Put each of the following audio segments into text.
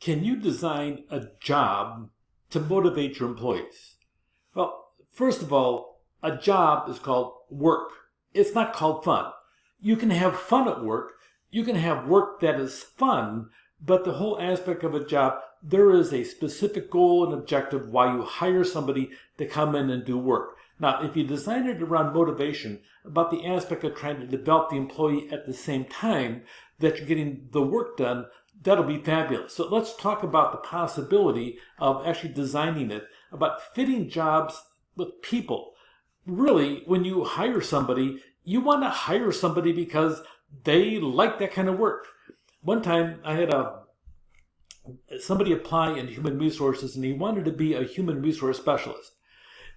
Can you design a job to motivate your employees? Well, first of all, a job is called work. It's not called fun. You can have fun at work. You can have work that is fun, but the whole aspect of a job, there is a specific goal and objective why you hire somebody to come in and do work. Now, if you design it around motivation, about the aspect of trying to develop the employee at the same time that you're getting the work done, that'll be fabulous. So let's talk about the possibility of actually designing it, about fitting jobs with people. Really, when you hire somebody, you want to hire somebody because they like that kind of work. One time I had somebody apply in human resources, and he wanted to be a human resource specialist.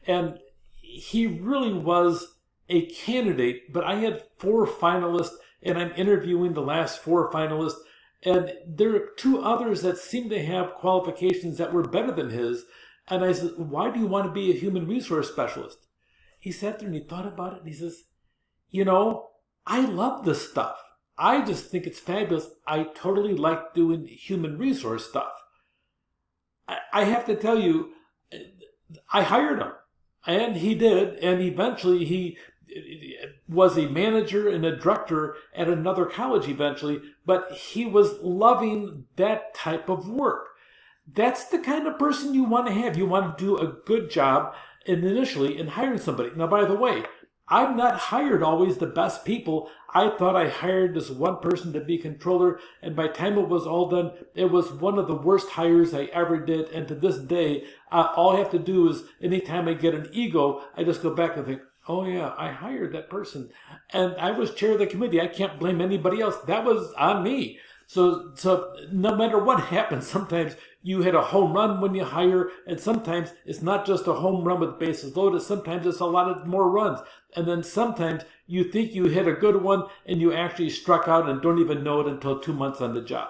And he really was a candidate, but I had 4 finalists, and I'm interviewing the last 4 finalists, and there are 2 others that seemed to have qualifications that were better than his. And I said, why do you want to be a human resource specialist? He sat there and he thought about it, and he says, I love this stuff. I just think it's fabulous. I totally like doing human resource stuff. I have to tell you, I hired him, and he did, and eventually he was a manager and a director at another college eventually, but he was loving that type of work. That's the kind of person you want to have. You want to do a good job initially in hiring somebody. Now, by the way, I've not hired always the best people. I thought I hired this one person to be controller, and by the time it was all done, it was one of the worst hires I ever did. And to this day, all I have to do is anytime I get an ego, I just go back and think, oh yeah, I hired that person. And I was chair of the committee. I can't blame anybody else. That was on me. So no matter what happens, sometimes you hit a home run when you hire, and sometimes it's not just a home run with bases loaded. Sometimes it's a lot of more runs. And then sometimes you think you hit a good one and you actually struck out and don't even know it until 2 months on the job.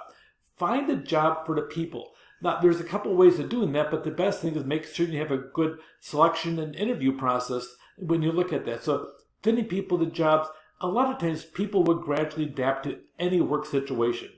Find a job for the people. Now, there's a couple of ways of doing that, but the best thing is make sure you have a good selection and interview process when you look at that. So fitting people to jobs, a lot of times people would gradually adapt to any work situation.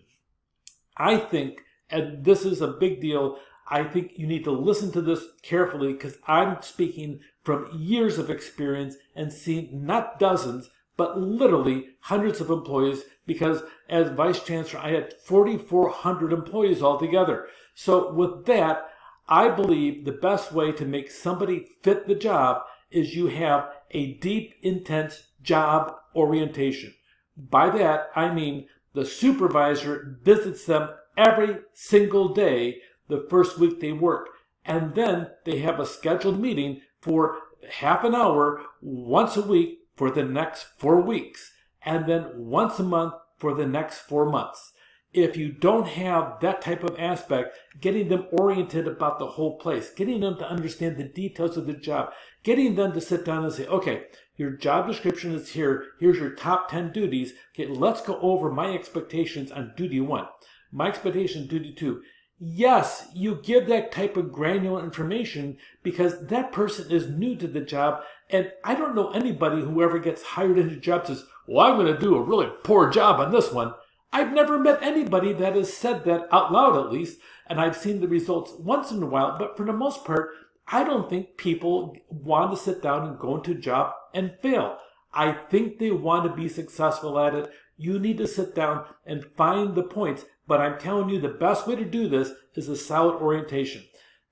I think, and this is a big deal, I think you need to listen to this carefully because I'm speaking from years of experience and seeing not dozens, but literally hundreds of employees, because as vice chancellor, I had 4,400 employees altogether. So with that, I believe the best way to make somebody fit the job is you have a deep, intense job orientation. By that, I mean the supervisor visits them every single day the first week they work. And then they have a scheduled meeting for half an hour once a week for the next 4 weeks. And then once a month for the next 4 months. If you don't have that type of aspect, getting them oriented about the whole place, getting them to understand the details of the job, getting them to sit down and say, okay, your job description is here. Here's your top 10 duties. Okay, let's go over my expectations on duty 1. My expectation on duty 2. Yes, you give that type of granular information because that person is new to the job. And I don't know anybody who ever gets hired into a job says, well, I'm going to do a really poor job on this one. I've never met anybody that has said that out loud, at least, and I've seen the results once in a while, but for the most part, I don't think people want to sit down and go into a job and fail. I think they want to be successful at it. You need to sit down and find the points, but I'm telling you the best way to do this is a solid orientation.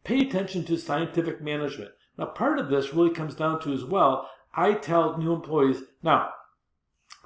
Pay attention to scientific management. Now, part of this really comes down to as well, I tell new employees, now,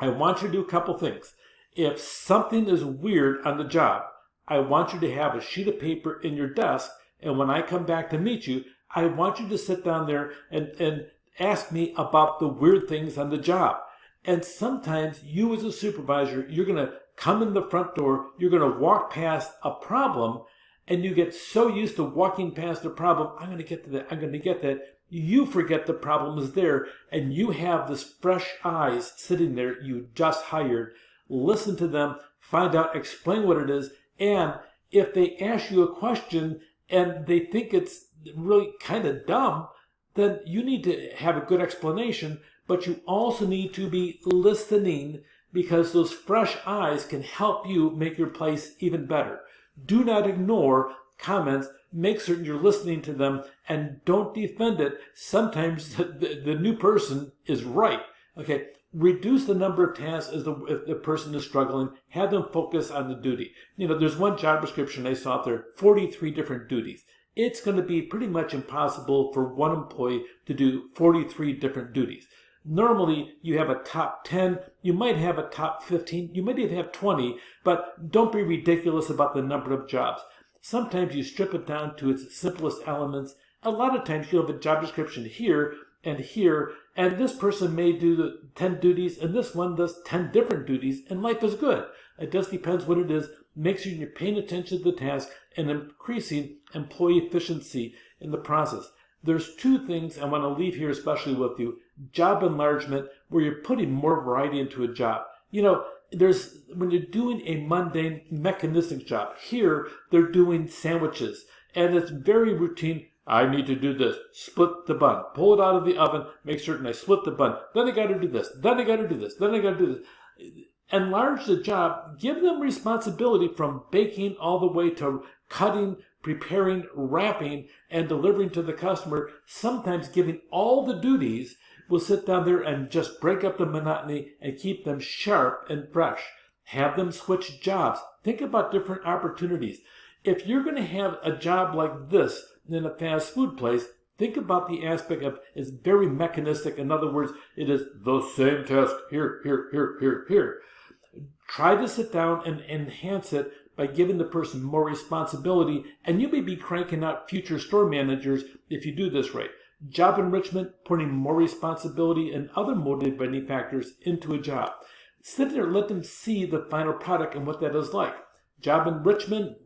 I want you to do a couple things. If something is weird on the job, I want you to have a sheet of paper in your desk, and when I come back to meet you, I want you to sit down there and ask me about the weird things on the job. And sometimes you as a supervisor, you're going to come in the front door, you're going to walk past a problem, and you get so used to walking past the problem, I'm going to get to that, I'm going to get that. You forget the problem is there, and you have this fresh eyes sitting there you just hired. Listen to them, find out, explain what it is, and if they ask you a question and they think it's really kind of dumb, then you need to have a good explanation, but you also need to be listening because those fresh eyes can help you make your place even better. Do not ignore comments. Make certain you're listening to them and don't defend it. Sometimes the new person is right. Okay, reduce the number of tasks if the person is struggling. Have them focus on the duty. There's one job description I saw there, 43 different duties. It's going to be pretty much impossible for one employee to do 43 different duties. Normally, you have a top 10, you might have a top 15, you might even have 20, but don't be ridiculous about the number of jobs. Sometimes you strip it down to its simplest elements. A lot of times you'll have a job description here, and this person may do the 10 duties, and this one does 10 different duties, and life is good. It just depends what it is. Make sure you're paying attention to the task and increasing employee efficiency in the process. There's two things I want to leave here especially with you. Job enlargement, where you're putting more variety into a job. When you're doing a mundane mechanistic job, here they're doing sandwiches, and it's very routine. I need to do this. Split the bun. Pull it out of the oven. Make certain I split the bun. Then I got to do this. Then I got to do this. Then I got to do this. Enlarge the job. Give them responsibility from baking all the way to cutting, preparing, wrapping, and delivering to the customer. Sometimes giving all the duties will sit down there and just break up the monotony and keep them sharp and fresh. Have them switch jobs. Think about different opportunities. If you're going to have a job like this in a fast food place, think about the aspect of it's very mechanistic. In other words, it is the same task here, here, here, here, here. Try to sit down and enhance it by giving the person more responsibility, and you may be cranking out future store managers if you do this right. Job enrichment, putting more responsibility and other motivating factors into a job. Sit there, let them see the final product and what that is like. Job enrichment,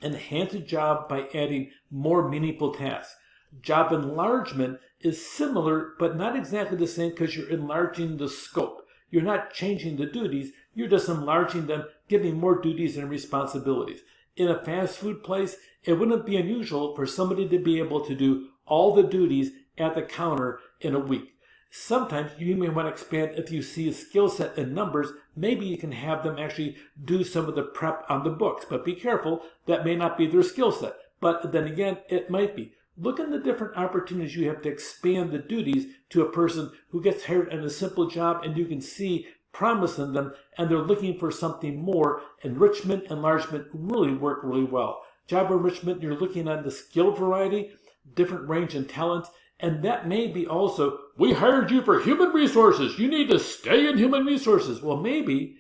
enhance a job by adding more meaningful tasks. Job enlargement is similar, but not exactly the same because you're enlarging the scope. You're not changing the duties, you're just enlarging them, giving more duties and responsibilities. In a fast food place, it wouldn't be unusual for somebody to be able to do all the duties at the counter in a week. Sometimes you may want to expand if you see a skill set in numbers. Maybe you can have them actually do some of the prep on the books. But be careful, that may not be their skill set. But then again, it might be. Look at the different opportunities you have to expand the duties to a person who gets hired in a simple job, and you can see promise in them, and they're looking for something more. Enrichment, enlargement really work really well. Job enrichment, you're looking at the skill variety, different range and talents, and that may be also, we hired you for human resources. You need to stay in human resources. Well, maybe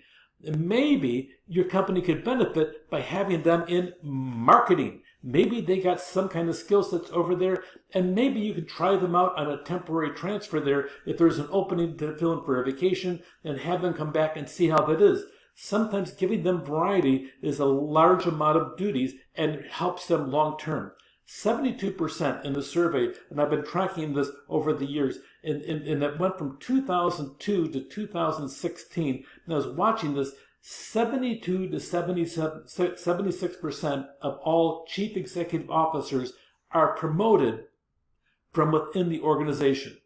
your company could benefit by having them in marketing. Maybe they got some kind of skill sets over there, and maybe you could try them out on a temporary transfer there if there's an opening to fill in for a vacation, and have them come back and see how that is. Sometimes giving them variety is a large amount of duties and helps them long term. 72% in the survey, and I've been tracking this over the years, and it went from 2002 to 2016, and I was watching this. 72 to 76% of all chief executive officers are promoted from within the organization.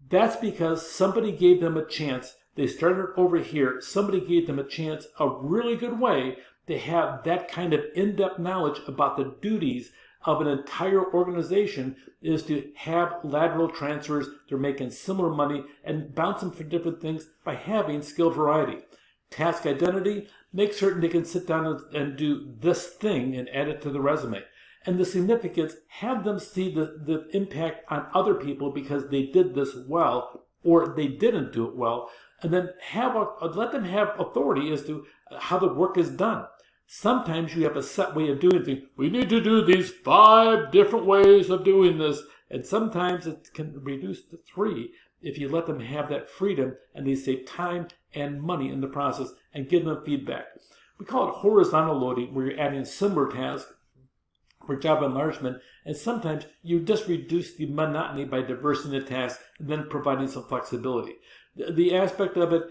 That's because somebody gave them a chance. They started over here. Somebody gave them a chance, a really good way to have that kind of in-depth knowledge about the duties of an entire organization is to have lateral transfers. They're making similar money and bouncing for different things by having skill variety. Task identity, make certain they can sit down and do this thing and add it to the resume. And the significance, have them see the impact on other people because they did this well or they didn't do it well. And then let them have authority as to how the work is done. Sometimes you have a set way of doing things. We need to do these 5 different ways of doing this. And sometimes it can reduce to 3 if you let them have that freedom and they save time and money in the process and give them feedback. We call it horizontal loading, where you're adding similar tasks for job enlargement, and sometimes you just reduce the monotony by diversing the tasks and then providing some flexibility. The aspect of it,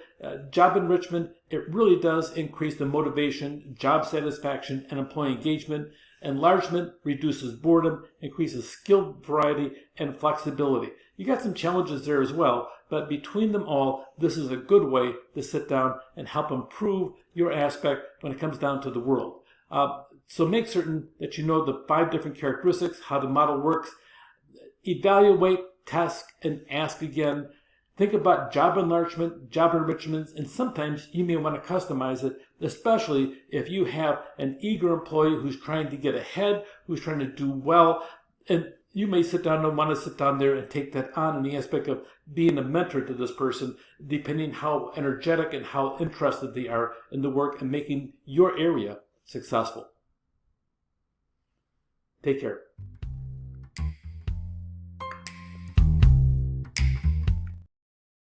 job enrichment, it really does increase the motivation, job satisfaction, and employee engagement. Enlargement reduces boredom, increases skill variety, and flexibility. You got some challenges there as well, but between them all, this is a good way to sit down and help improve your aspect when it comes down to the world. So make certain that you know the 5 different characteristics, how the model works. Evaluate, test, and ask again. Think about job enlargement, job enrichments, and sometimes you may want to customize it, especially if you have an eager employee who's trying to get ahead, who's trying to do well, and you may sit down and want to sit down there and take that on in the aspect of being a mentor to this person, depending how energetic and how interested they are in the work and making your area successful. Take care.